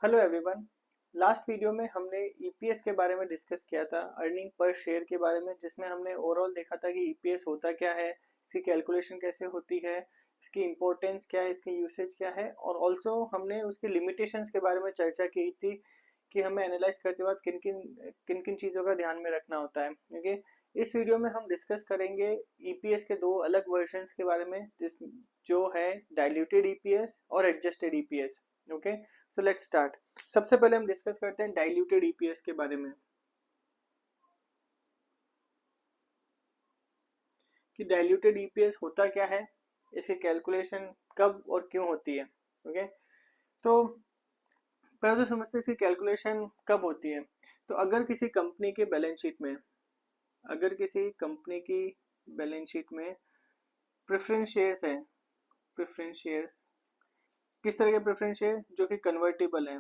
Hello everyone. Last video में हमने EPS के बारे में डिस्कस किया था, अर्निंग पर शेयर के बारे में, जिसमें हमने ओवरऑल देखा था कि ईपीएस होता क्या है, इसकी कैलकुलेशन कैसे होती है, इसकी इंपॉर्टेंस क्या है, इसकी यूसेज क्या है, और ऑल्सो हमने उसकी लिमिटेशंस के बारे में चर्चा की थी कि हमें एनालाइज करते वक्त किन किन चीज़ों का ध्यान में रखना होता है। ओके, इस वीडियो में हम डिस्कस करेंगे ईपीएस के दो अलग वर्जन्स के बारे में, जो है डाइल्यूटेड ईपीएस और adjusted EPS. Okay, so let's start. सबसे पहले हम डिस्कस करते हैं डाइल्यूटेड ईपीएस के बारे में कि डाइल्यूटेड ईपीएस होता क्या है, इसकी कैलकुलेशन कब और क्यों होती है। ओके, तो पहले तो समझते हैं इसकी कैलकुलेशन कब होती है। तो अगर किसी कंपनी की बैलेंस शीट में प्रेफरेंस शेयर्स है, प्रेफरेंस शेयर्स किस तरह के प्रेफरेंस शेयर, जो कि कन्वर्टेबल है।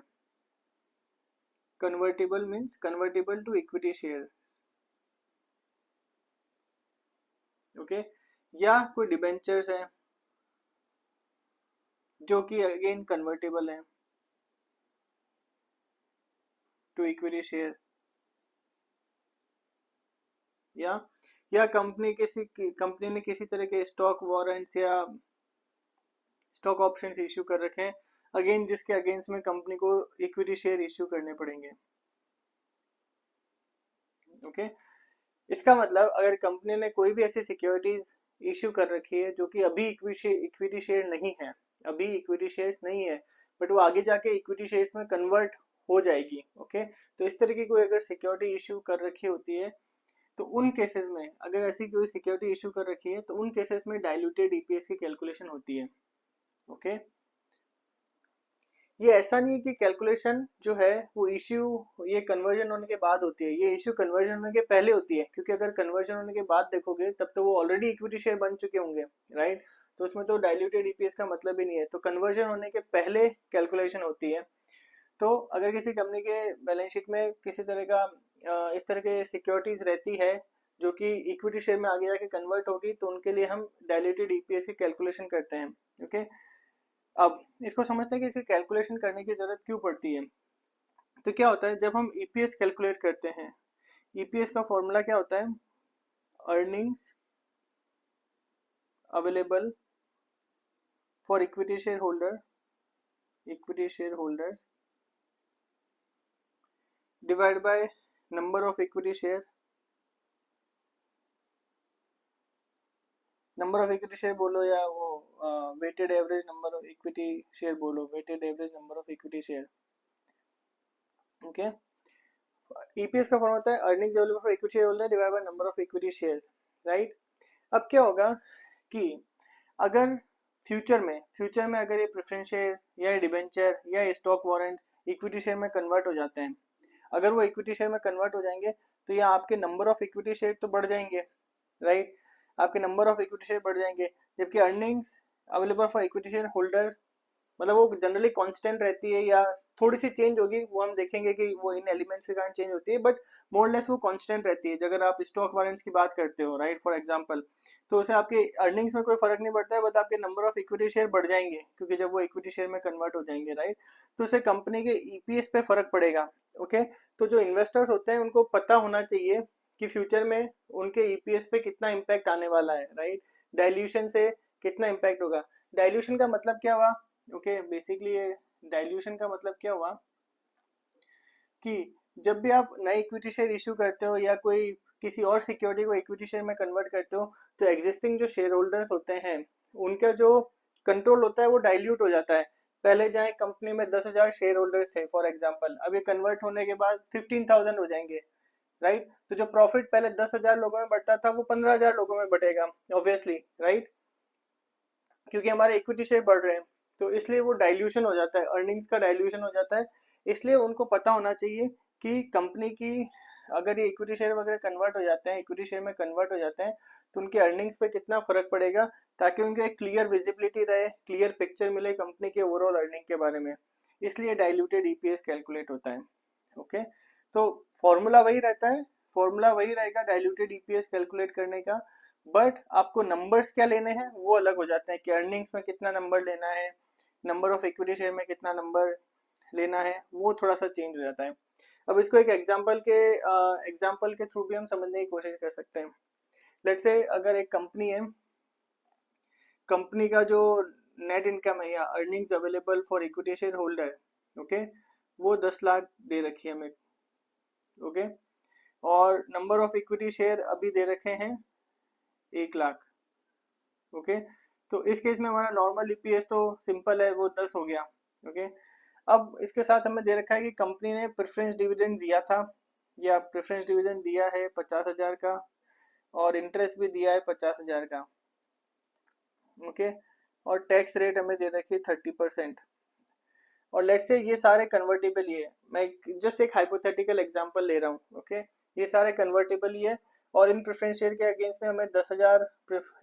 Convertible means convertible to equity share. Okay, या कोई डिबेंचर्स है जो कि अगेन कन्वर्टेबल है टू इक्विटी शेयर, या कंपनी ने किसी तरह के स्टॉक वारंट्स या स्टॉक ऑप्शंस इश्यू कर रखे हैं, अगेन जिसके अगेंस्ट में कंपनी को इक्विटी शेयर इश्यू करने पड़ेंगे। ओके, इसका मतलब अगर कंपनी ने कोई भी ऐसी सिक्योरिटीज इश्यू कर रखी है जो कि अभी इक्विटी शेयर नहीं है, अभी इक्विटी शेयर्स नहीं है, बट वो आगे जाके इक्विटी शेयर्स में कन्वर्ट हो जाएगी। ओके, तो इस तरह की कोई अगर सिक्योरिटी इश्यू कर रखी होती है, तो उन केसेस में, अगर ऐसी कोई सिक्योरिटी इश्यू कर रखी है, तो उन केसेस में डाइल्यूटेड ईपीएस की कैलकुलेशन होती है। ओके, ये ऐसा नहीं है कि कैलकुलेशन जो है वो इश्यू ये कन्वर्जन होने के बाद होती है, ये इश्यू कन्वर्जन होने के पहले होती है, क्योंकि अगर कन्वर्जन होने के बाद देखोगे तब तो वो ऑलरेडी इक्विटी शेयर बन चुके होंगे, राइट। तो उसमें तो डाइल्यूटेड ईपीएस का मतलब ही नहीं है, तो कन्वर्जन होने के पहले कैलकुलेशन होती है। तो अगर किसी कंपनी के बैलेंस शीट में किसी तरह का इस तरह के सिक्योरिटीज रहती है जो कि इक्विटी शेयर में आगे जाके कन्वर्ट होगी, तो उनके लिए हम डाइल्यूटेड ईपीएस की कैलकुलेशन करते हैं। ओके, अब इसको समझते हैं कि इसकी कैलकुलेशन करने की जरूरत क्यों पड़ती है। तो क्या होता है जब हम ईपीएस कैलकुलेट करते हैं, ईपीएस का फॉर्मूला क्या होता है, earnings available for equity share holders divide by number of equity share, number of equity share बोलो या वो weighted average number of equity share बोलो, weighted average number of equity share. Okay, EPS का form होता है earnings available for equity share holder divide by number of equity shares, right. अब क्या होगा कि अगर फ्यूचर में अगर ये प्रेफरेंस शेयर या डिबेंचर या स्टॉक वारंट इक्विटी शेयर में कन्वर्ट हो जाते हैं, अगर वो इक्विटी शेयर में कन्वर्ट हो जाएंगे, तो ये आपके नंबर ऑफ इक्विटी शेयर तो बढ़ जाएंगे, राइट। आपके नंबर ऑफ इक्विटी शेयर बढ़ जाएंगे, जबकि earnings available for equity share holders मतलब वो जनरली कांस्टेंट रहती है, या थोड़ी सी चेंज होगी, वो हम देखेंगे कि वो इन एलिमेंट्स के कारण चेंज होती है, बट मोर लेस वो कांस्टेंट रहती है। अगर आप स्टॉक वारंट्स की बात करते हो, राइट, फॉर एग्जांपल, तो उसे आपके अर्निंग्स में कोई फर्क नहीं पड़ता है, बट आपके नंबर ऑफ इक्विटी शेयर बढ़ जाएंगे, क्योंकि जब वो इक्विटी शेयर में कन्वर्ट हो जाएंगे, राइट, तो उसे कंपनी के ईपीएस पे फर्क पड़ेगा। ओके, तो जो इन्वेस्टर्स होते हैं उनको पता होना चाहिए कि फ्यूचर में उनके ईपीएस पे कितना इम्पैक्ट आने वाला है, राइट, डाइल्यूशन से कितना इम्पैक्ट होगा। डाइल्यूशन का मतलब क्या हुआ, ओके, बेसिकली ये डाइल्यूशन का मतलब क्या हुआ कि जब भी आप नए इक्विटी शेयर इशू करते हो या कोई किसी और सिक्योरिटी को इक्विटी शेयर में कन्वर्ट करते हो, तो एग्जिस्टिंग जो शेयर होल्डर्स होते हैं उनका जो कंट्रोल होता है वो डाइल्यूट हो जाता है। पहले जहाँ कंपनी में 10,000 शेयर होल्डर्स थे फॉर एग्जाम्पल, अब ये कन्वर्ट होने के बाद 15,000 हो जाएंगे, राइट। तो जो प्रॉफिट पहले 10,000 लोगों में बढ़ता था वो 15,000 लोगों में बढ़ेगा, ऑब्वियसली, राइट, क्योंकि हमारे इक्विटी शेयर बढ़ रहे हैं। तो इसलिए वो डाइल्यूशन हो जाता है, अर्निंग्स का डाइल्यूशन हो जाता है। इसलिए उनको पता होना चाहिए कि कंपनी की अगर ये इक्विटी शेयर वगैरह कन्वर्ट हो जाते हैं, इक्विटी शेयर में कन्वर्ट हो जाते हैं, तो उनके अर्निंग्स पे कितना फर्क पड़ेगा, ताकि उनको एक क्लियर विजिबिलिटी रहे, क्लियर पिक्चर मिले कंपनी के ओवरऑल अर्निंग के बारे में। इसलिए डाइल्यूटेड ईपीएस कैलकुलेट होता है। ओके, तो फॉर्मूला वही रहता है, फॉर्मूला वही रहेगा डाइल्यूटेड ईपीएस कैलकुलेट करने का, बट आपको नंबर्स क्या लेने हैं वो अलग हो जाते हैं कि अर्निंग्स में कितना नंबर लेना है, नंबर ऑफ इक्विटी शेयर में कितना नंबर लेना है वो थोड़ा सा चेंज हो जाता है। अब इसको एक एग्जाम्पल के थ्रू भी हम समझने की कोशिश कर सकते हैं। लेट्स से अगर एक कंपनी है, कंपनी का जो नेट इनकम है या earnings available for equity share holder, okay, वो 10 लाख दे रखी है हमें, ओके, और नंबर ऑफ इक्विटी शेयर अभी दे रखे हैं 1 लाख, ओके। तो इस केस में हमारा नॉर्मल ईपीएस तो सिंपल है, वो 10 हो गया, ओके। अब इसके साथ हमें दे रखा है कि कंपनी ने प्रेफरेंस डिविडेंड दिया था, या प्रेफरेंस डिविडेंड दिया है 50,000 का, और इंटरेस्ट भी दिया है 50,000 का, ओके, और टैक्स रेट हमें दे रखी है 30%। और लेट्स से ये सारे कन्वर्टेबल ही है, मैं जस्ट एक हाइपोथेटिकल एग्जांपल ले रहा हूँ, ओके। ये सारे कन्वर्टेबल ही है, और इन प्रेफरेंस शेयर के अगेंस्ट में हमें 10,000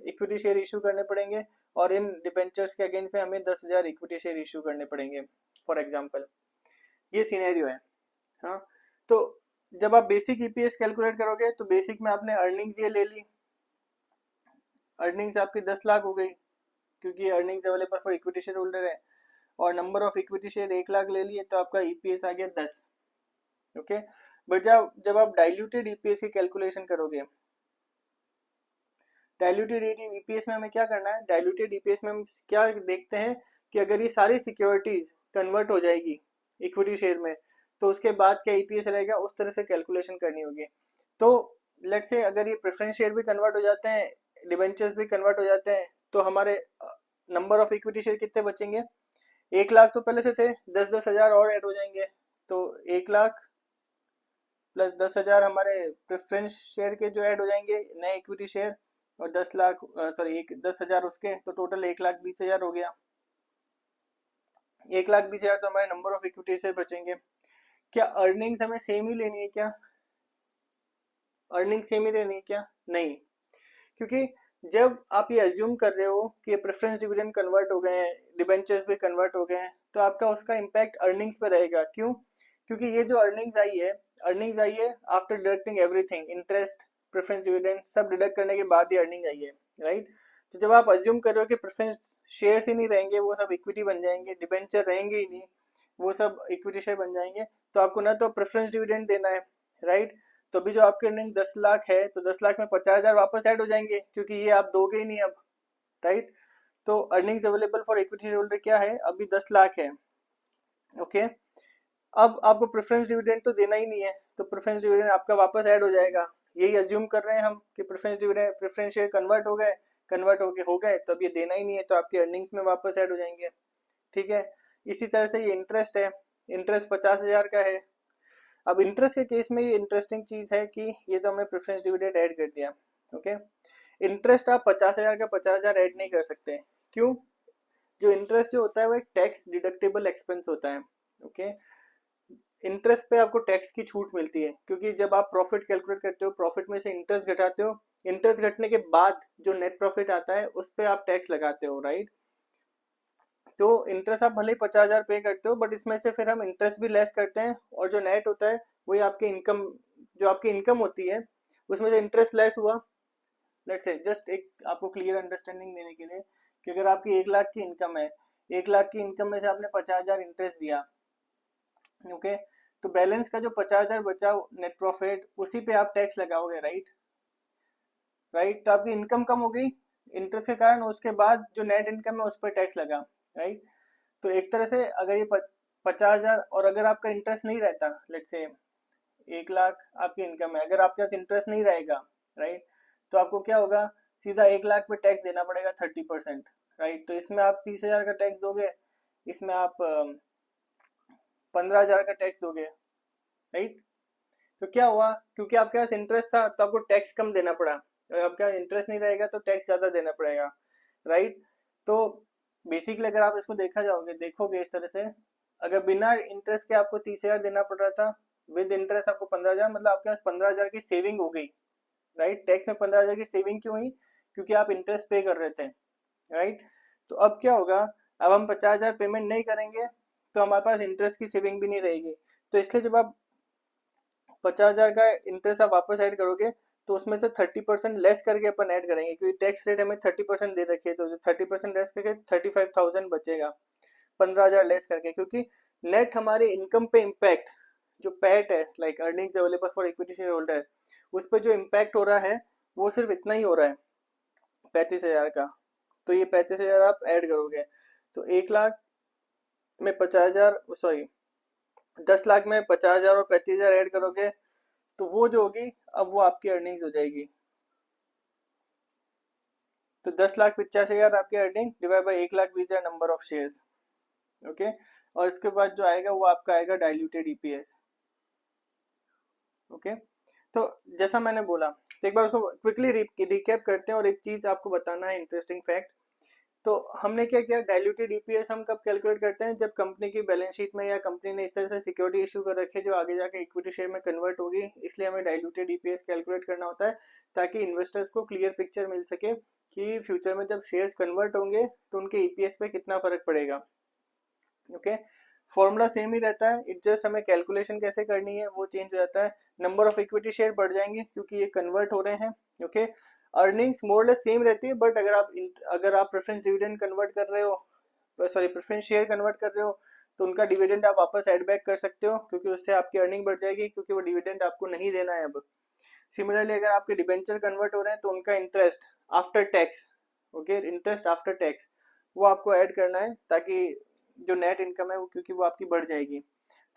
इक्विटी शेयर इशू करने पड़ेंगे, और इन डिबेंचर्स के अगेंस्ट में हमें 10,000 इक्विटी शेयर इशू करने पड़ेंगे, फॉर एग्जाम्पल। ये सिनेरियो है, हाँ। तो जब आप बेसिक ईपीएस कैलकुलेट करोगे तो बेसिक में आपने अर्निंग्स ये ले ली, अर्निंग्स आपकी 10 लाख हो गई, क्योंकि earnings available for equity share holder है, और number of equity share 1 lakh ले लिए, तो आपका ईपीएस आ गया 10, ओके। बट जब आप डाइल्यूटेड ईपीएस की कैलकुलेशन करोगे, डाइल्यूटेड ईपीएस में हमें क्या करना है, डाइल्यूटेड ईपीएस में हम क्या देखते हैं कि अगर ये सारी सिक्योरिटीज कन्वर्ट हो जाएगी इक्विटी शेयर में, तो उसके बाद क्या ईपीएस रहेगा, उस तरह से कैलकुलेशन करनी होगी। तो लेट्स से अगर ये प्रेफरेंस शेयर भी कन्वर्ट हो जाते हैं, डिबेंचर्स भी कन्वर्ट हो जाते हैं, तो हमारे नंबर ऑफ इक्विटी शेयर कितने बचेंगे, 1 लाख तो पहले से थे, 10-10 हजार और ऐड हो जाएंगे, तो 1 लाख प्लस 10,000 हमारे प्रेफरेंस शेयर के जो ऐड हो जाएंगे नए इक्विटी शेयर, और 10 लाख सॉरी 10,000 उसके, तो टोटल 1,20,000 हो गया। 1,20,000 तो हमारे नंबर ऑफ इक्विटी शेयर बचेंगे। क्या अर्निंग्स हमें सेम ही लेनी है क्या, अर्निंग सेम ही लेनी है क्या, नहीं, क्योंकि जब आप ये अज्यूम कर रहे हो कि प्रेफरेंस डिविडेंड कन्वर्ट हो गए हैं, डिबेंचर्स भी कन्वर्ट हो गए हैं, तो आपका उसका इम्पैक्ट अर्निंग्स पे रहेगा। क्यों, क्योंकि ये जो अर्निंग्स आई है after deducting everything, interest, preference dividend सब डिडक्ट करने के बाद ही अर्निंग आई है, राइट। तो जब आप अज्यूम कर रहे हो कि प्रेफरेंस शेयर्स ही नहीं रहेंगे, वो सब इक्विटी बन जाएंगे, डिबेंचर रहेंगे ही नहीं, वो सब इक्विटी शेयर बन जाएंगे, तो आपको ना तो प्रेफरेंस डिविडेंड देना है, राइट। तो अभी जो आपकी अर्निंग 10 लाख है, तो 10 लाख में 50,000 वापस ऐड हो जाएंगे, क्योंकि ये आप दोगे ही नहीं अब, राइट। तो earnings available for equity share holder क्या है, अभी 10 लाख है, ओके। अब आपको प्रेफरेंस डिविडेंड तो देना ही नहीं है, तो प्रेफरेंस डिविडेंड आपका वापस ऐड हो जाएगा। यही अज्यूम कर रहे हैं हम कि प्रेफरेंस शेयर कन्वर्ट हो गए, कन्वर्ट हो गए, तो अब ये देना ही नहीं है, तो आपके अर्निंग्स में वापस ऐड हो जाएंगे, ठीक है। इसी तरह से ये इंटरेस्ट है, इंटरेस्ट 50,000 का है। अब इंटरेस्ट के केस में ये इंटरेस्टिंग चीज है कि ये तो हमने प्रेफरेंस डिविडेंड ऐड कर दिया, ओके। इंटरेस्ट आप 50,000 का 50,000 ऐड नहीं कर सकते, क्यों, जो इंटरेस्ट जो होता है वो एक टैक्स डिडक्टेबल एक्सपेंस होता है, ओके। इंटरेस्ट पे आपको टैक्स की छूट मिलती है, क्योंकि जब आप प्रॉफिट कैलकुलेट करते हो, प्रॉफिट में से इंटरेस्ट घटाते हो, इंटरेस्ट घटने के बाद जो नेट प्रॉफिट आता है उस पर आप टैक्स लगाते हो, राइट। तो इंटरेस्ट आप भले ही 50,000 पे करते हो, बट इसमें से फिर हम इंटरेस्ट भी लेस करते हैं, और जो नेट होता है वही आपकी इनकम, जो आपकी इनकम होती है उसमें से इंटरेस्ट लेस हुआ। लेट्स से जस्ट एक आपको क्लियर अंडरस्टैंडिंग देने के लिए कि अगर आपकी 1 लाख की इनकम है, 1 लाख की इनकम में से आपने 50,000 इंटरेस्ट दिया, ओके, तो बैलेंस का जो 50,000 बचा नेट प्रॉफिट, उसी पे आप टैक्स लगाओगे, राइट, राइट। तो आपकी इनकम कम हो गई इंटरेस्ट के कारण, उसके बाद जो नेट इनकम है उस पर टैक्स लगा, राइट। तो एक तरह से अगर ये 50,000, और अगर आपका इंटरेस्ट नहीं रहता, लेट से 1 लाख आपकी इनकम है, अगर आपके पास इंटरेस्ट नहीं रहेगा, राइट, तो आपको क्या होगा, सीधा 1 लाख पे टैक्स देना पड़ेगा 30%, राइट। तो इसमें आप 30,000 का टैक्स दोगे, इसमें आप 15,000 का टैक्स दोगे, राइट। तो क्या हुआ, क्योंकि आपके पास इंटरेस्ट था तो आपको टैक्स कम देना पड़ा, अगर आपका इंटरेस्ट नहीं रहेगा तो टैक्स ज्यादा देना पड़ेगा, राइट। तो बेसिकली अगर आप इसको देखोगे इस तरह से, अगर बिना इंटरेस्ट के आपको 30,000 देना पड़ रहा था, विद इंटरेस्ट आपको 15,000, मतलब आपके पास 15,000 की सेविंग हो गई, राइट। टैक्स में 15,000 की सेविंग क्यों हुई, क्योंकि आप इंटरेस्ट पे कर रहे थे, राइट। तो अब क्या होगा, अब हम 50,000 पेमेंट नहीं करेंगे, तो हमारे पास इंटरेस्ट की सेविंग भी नहीं रहेगी। तो इसलिए जब आप 50,000 का इंटरेस्ट आप वापस ऐड करोगे, तो उसमें से 30% लेस करके अपन ऐड करेंगे, क्योंकि टैक्स रेट हमें 30% दे रखी है, तो 30% लेस करके 35,000 बचेगा। 15,000 लेस करके, क्योंकि नेट हमारे इनकम पे इम्पैक्ट जो पैट है, like earnings available for equity share holder, उस पर जो इम्पैक्ट हो रहा है वो सिर्फ इतना ही हो रहा है, 35,000 का। तो ये 35,000 आप ऐड करोगे तो 1 लाख में 50,000, सॉरी 10 लाख में 50,000 और 35,000 ऐड करोगे तो वो जो होगी अब वो आपकी अर्निंग्स हो जाएगी। तो 10,85,000 आपकी earning divide by 1,20,000 number of shares. Okay, और इसके बाद जो आएगा वो आपका आएगा डाइल्यूटेड ईपीएस। ओके, तो जैसा मैंने बोला, तो एक बार उसको क्विकली रिकैप करते हैं। और एक चीज आपको बताना है, इंटरेस्टिंग फैक्ट। तो हमने क्या किया, डाइल्यूटेड ईपीएस हम कब कैलकुलेट करते हैं, जब कंपनी की बैलेंस शीट में या कंपनी ने इस तरह से सिक्योरिटी इशू कर रखे जो आगे जाके इक्विटी शेयर में कन्वर्ट होगी, इसलिए हमें डाइल्यूटेड ईपीएस कैलकुलेट करना होता है, ताकि इन्वेस्टर्स को क्लियर पिक्चर मिल सके कि फ्यूचर में जब शेयर्स कन्वर्ट होंगे तो उनके ईपीएस पे कितना फर्क पड़ेगा। ओके, फॉर्मूला सेम ही रहता है, इट जस्ट हमें कैलकुलेशन कैसे करनी है वो चेंज हो जाता है। नंबर ऑफ इक्विटी शेयर बढ़ जाएंगे क्योंकि ये कन्वर्ट हो रहे हैं। ओके, अर्निंग्स मोरलेस सेम रहती है, बट अगर आप प्रेफरेंस डिविडेंड कन्वर्ट कर रहे हो, सॉरी प्रेफरेंस शेयर कन्वर्ट कर रहे हो, तो उनका डिविडेंड आप वापस एड बैक कर सकते हो, क्योंकि उससे आपकी अर्निंग बढ़ जाएगी, क्योंकि वो डिविडेंड आपको नहीं देना है अब। सिमिलरली अगर आपके डिबेंचर कन्वर्ट हो रहे हैं तो उनका interest after tax, okay, interest after tax वो आपको ऐड करना है, ताकि जो नेट इनकम है वो, क्योंकि वो आपकी बढ़ जाएगी।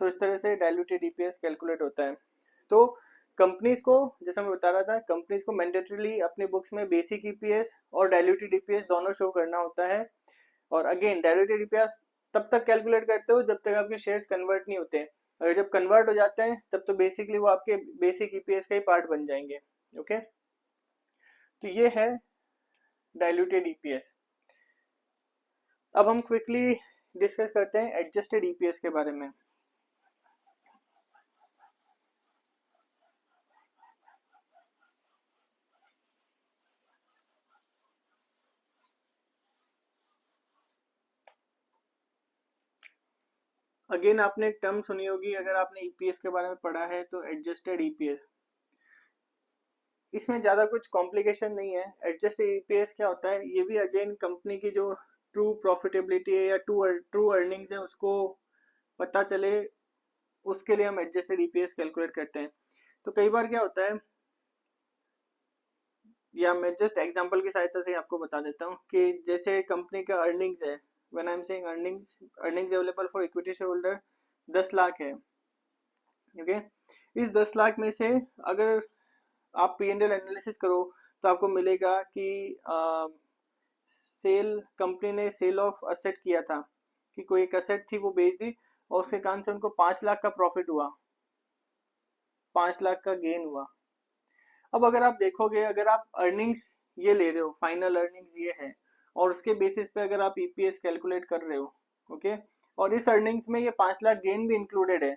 तो इस तरह से डाइल्यूटेड ईपीएस कैलकुलेट होता है। तो कंपनीज को, जैसा मैं बता रहा था, कंपनीज को मैंडेटरीली अपनी बुक्स में बेसिक ईपीएस और डाइल्यूटेड ईपीएस दोनों शो करना होता है। और अगेन डाइल्यूटेड ईपीएस तब तक कैलकुलेट करते हो जब तक आपके शेयर्स कन्वर्ट नहीं होते। अगर जब कन्वर्ट हो जाते हैं तब तो बेसिकली वो आपके बेसिक ईपीएस का ही पार्ट बन जाएंगे। ओके, तो ये है डाइल्यूटेड ईपीएस। अब हम क्विकली डिस्कस करते हैं एडजस्टेड ईपीएस के बारे में। अगेन आपने एक टर्म सुनी होगी, अगर आपने ईपीएस के बारे में पढ़ा है तो एडजस्टेड ईपीएस। इसमें ज़्यादा कुछ कॉम्प्लिकेशन नहीं है। एडजस्टेड ईपीएस क्या होता है, ये भी अगेन कंपनी की जो ट्रू प्रॉफिटेबिलिटी है या ट्रू अर्निंग्स है उसको पता चले, उसके लिए हम एडजस्टेड ईपीएस कैलकुलेट करते हैं। तो कई बार क्या होता है, या मैं जस्ट एग्जांपल की सहायता से आपको बता देता हूँ कि जैसे कंपनी का अर्निंग्स है, when I am saying earnings available for equity share holder 10 lakh है। ओके, इस 10 लाख में से अगर आप पी एंड एल एनालिसिस करो तो आपको मिलेगा कि सेल, कंपनी ने सेल ऑफ असेट किया था, कि कोई एक असेट थी वो बेच दी और उसके कारण से उनको 5 लाख का प्रॉफिट हुआ, 5 लाख का गेन हुआ। अब अगर आप देखोगे, अगर आप अर्निंग्स ये ले रहे हो, फाइनल अर्निंग्स ये है, और उसके बेसिस पे अगर आप ईपीएस कैलकुलेट कर रहे हो, ओके, और इस अर्निंग्स में ये 5 लाख गेन भी इंक्लूडेड है,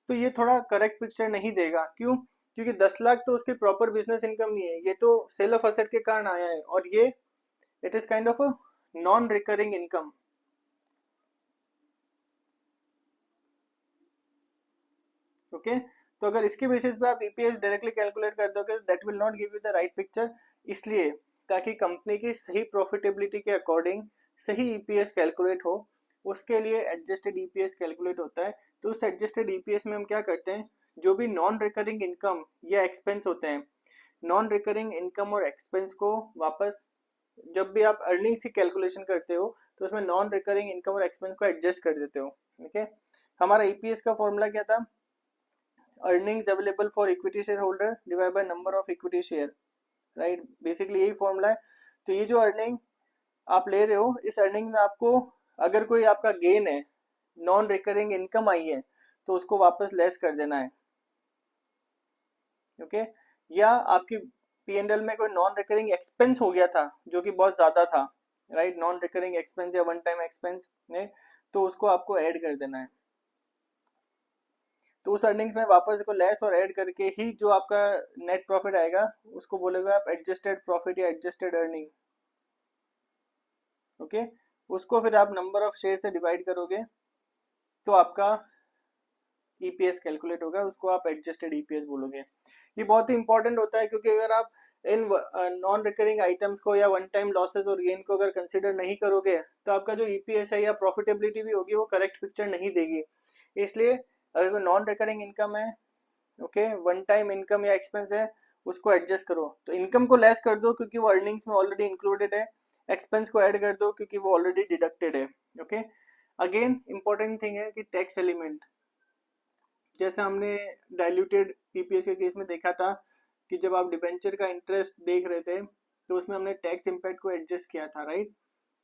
तो ये थोड़ा करेक्ट पिक्चर नहीं देगा। क्यों? क्योंकि 10 लाख तो उसकी प्रॉपर बिजनेस इनकम नहीं है, ये तो सेल ऑफ असेट के कारण आया है, और ये it is kind of a non recurring income. Okay, तो अगर इसके बेसिस पे आप ईपीएस डायरेक्टली कैलकुलेट कर दोगे that will not give you the right picture. इसलिए ताकि कंपनी की सही प्रॉफिटेबिलिटी के अकॉर्डिंग सही ईपीएस कैलकुलेट हो, उसके लिए एडजस्टेड ईपीएस कैलकुलेट होता है। तो उस एडजस्टेड ईपीएस में हम क्या करते हैं, जो भी नॉन रिकरिंग इनकम या एक्सपेंस होते हैं, नॉन रिकरिंग इनकम और एक्सपेंस को वापस, जब भी आप अर्निंग्स की कैलकुलेशन करते हो तो उसमें नॉन रिकरिंग इनकम और एक्सपेंस को एडजस्ट कर देते हो। ओके, हमारा ईपीएस का फॉर्मूला क्या था, earnings available for equity share holder divide by number of equity share, right, basically यही फॉर्मूला है। तो ये जो अर्निंग आप ले रहे हो, इस अर्निंग में आपको अगर कोई आपका गेन है, नॉन रिकरिंग इनकम आई है, तो उसको वापस लेस कर देना है। ओके, या आपकी पीएनएल में कोई नॉन रिकरिंग एक्सपेंस हो गया था जो कि बहुत ज्यादा था, राइट, नॉन रिकरिंग एक्सपेंस या वन टाइम एक्सपेंस, तो उसको आपको ऐड कर देना है। तो उस अर्निंग्स में वापस को लेस और ऐड करके ही जो आपका नेट प्रॉफिट आएगा उसको बोलेगा आप एडजस्टेड प्रॉफिट या एडजस्टेड अर्निंग। ओके, उसको फिर आप नंबर ऑफ शेयर से डिवाइड करोगे तो आपका ईपीएस कैलकुलेट होगा, उसको आप एडजस्टेड ईपीएस बोलोगे। ये बहुत ही इंपॉर्टेंट होता है, क्योंकि अगर आप इन नॉन रिकरिंग आइटम्स को या वन टाइम लॉसेस और गेन को अगर कंसिडर नहीं करोगे तो आपका जो ईपीएस है या प्रॉफिटेबिलिटी भी होगी वो करेक्ट पिक्चर नहीं देगी। इसलिए अगर कोई नॉन रिकरिंग इनकम है, ओके, वन टाइम इनकम या एक्सपेंस है, उसको एडजस्ट करो। तो इनकम को लेस कर दो क्योंकि वो अर्निंग्स में ऑलरेडी इंक्लूडेड है, एक्सपेंस को ऐड कर दो क्योंकि वो ऑलरेडी डिडक्टेड है। ओके, अगेन इंपॉर्टेंट थिंग है कि टैक्स एलिमेंट, जैसे हमने डाइल्यूटेड ईपीएस के केस में देखा था कि जब आप डिबेंचर का इंटरेस्ट देख रहे थे तो उसमें हमने टैक्स इम्पैक्ट को एडजस्ट किया था, राइट।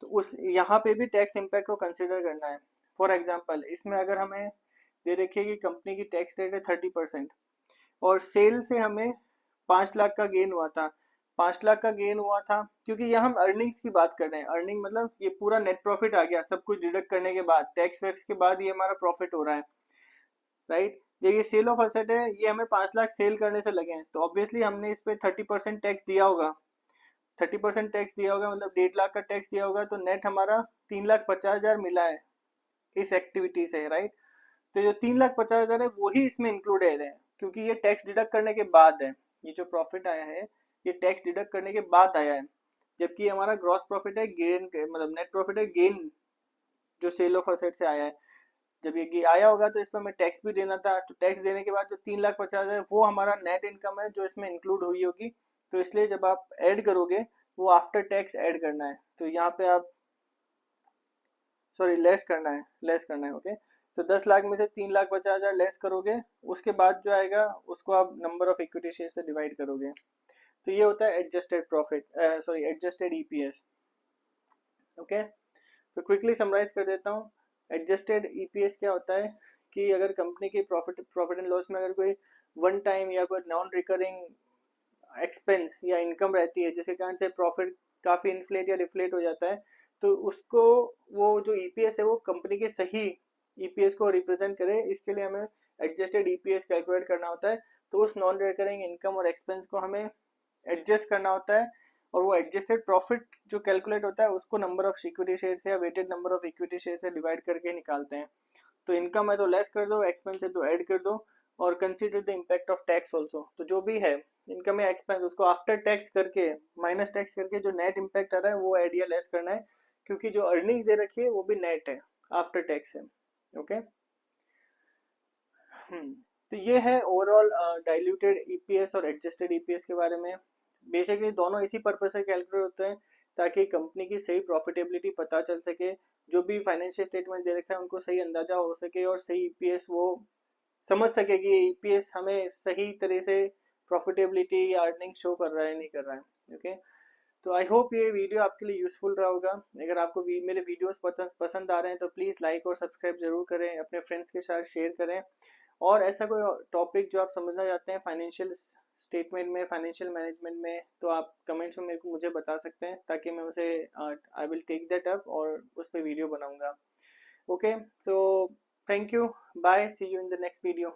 तो उस यहाँ पे भी टैक्स इम्पैक्ट को कंसिडर करना है। फॉर एग्जांपल इसमें अगर हमें दे रखिए कि कंपनी की टैक्स रेट है 30% और सेल से हमें 5 लाख का गेन हुआ था, 5 लाख का गेन हुआ था क्योंकि यहाँ हम अर्निंग्स की बात कर रहे हैं। अर्निंग मतलब ये पूरा नेट प्रॉफिट आ गया, सब कुछ डिडक्ट करने के बाद, टैक्स वैक्स के बाद ये हमारा प्रॉफिट हो रहा है, राइट। जब ये सेल ऑफ असेट है, ये हमें 5 लाख सेल करने से लगे हैं तो ऑब्वियसली हमने इस पे 30% टैक्स दिया होगा। 30% टैक्स दिया होगा मतलब 1.5 लाख का टैक्स दिया होगा, तो नेट हमारा 3,50,000 मिला है इस एक्टिविटी से, राइट। तो जो 3,50,000 है वही इसमें इंक्लूडेड है क्योंकि ये टैक्स डिडक्ट करने के बाद है। ये जो प्रॉफिट आया है ये टैक्स डिडक्ट करने के बाद आया है, जबकि हमारा ग्रॉस प्रॉफिट है गेन, मतलब नेट प्रॉफिट है गेन जो सेल ऑफ असेट से आया है। जब ये आया होगा तो इसमें हमें टैक्स भी देना था, तो टैक्स देने के बाद जो 3,50,000 वो हमारा नेट इनकम है जो इसमें इंक्लूड हुई होगी। तो इसलिए जब आप ऐड करोगे वो आफ्टर टैक्स ऐड करना है, तो यहाँ पे आप सॉरी लेस करना है, लेस करना है, ओके। तो 10 लाख में से 3,50,000 लेस करोगे, उसके बाद जो आएगा उसको आप नंबर ऑफ इक्विटी शेयर से डिवाइड करोगे। तो ये होता है adjusted profit, sorry adjusted EPS. Okay, तो क्विकली समराइज कर देता हूँ। एडजस्टेड ईपीएस क्या होता है कि अगर कंपनी की प्रॉफिट एंड लॉस में अगर कोई वन टाइम या कोई नॉन रिकरिंग एक्सपेंस या इनकम रहती है जिसके कारण से प्रॉफिट काफ़ी इन्फ्लेट या रिफ्लेट हो जाता है, तो उसको वो जो ईपीएस है वो कंपनी के सही ईपीएस को रिप्रेजेंट करे, इसके लिए हमें एडजस्टेड ईपीएस कैलकुलेट करना होता है। तो उस नॉन रिकरिंग इनकम और एक्सपेंस को हमें एडजस्ट करना होता है और वो एडजस्टेड प्रॉफिट जो कैलकुलेट होता है उसको नंबर ऑफ इक्विटी शेयर से या weighted number of equity share से डिवाइड करके निकालते हैं। तो इनकम है तो लेस कर दो, एक्सपेंस है तो ऐड कर दो, और consider the impact of tax also. तो जो भी है इनकम या एक्सपेंस उसको आफ्टर टैक्स करके, माइनस टैक्स करके जो नेट इम्पैक्ट आ रहा है वो ऐड या लेस करना है, क्योंकि जो अर्निंग्स दे रखी है वो भी नेट है, आफ्टर टैक्स है। ओके, तो ये है ओवरऑल डाइल्यूटेड ईपीएस और एडजस्टेड ईपीएस के बारे में। बेसिकली दोनों इसी पर्पज से कैलकुलेट होते हैं ताकि कंपनी की सही प्रॉफिटेबिलिटी पता चल सके, जो भी फाइनेंशियल स्टेटमेंट दे रखा है उनको सही अंदाजा हो सके और सही ईपीएस वो समझ सके कि ईपीएस हमें सही तरह से प्रॉफिटेबिलिटी या अर्निंग शो कर रहा है नहीं कर रहा है। ओके, तो आई होप ये वीडियो आपके लिए यूजफुल रहा होगा। अगर आपको मेरे वीडियोस पसंद आ रहे हैं तो प्लीज़ लाइक और सब्सक्राइब जरूर करें, अपने फ्रेंड्स के साथ शेयर करें। और ऐसा कोई टॉपिक जो आप समझना चाहते हैं फाइनेंशियल स्टेटमेंट में, फाइनेंशियल मैनेजमेंट में, तो आप कमेंट्स में मुझे बता सकते हैं ताकि मैं उसे I will take that up और उस पर वीडियो बनाऊंगा। Okay, so thank you, bye, see you in the next video.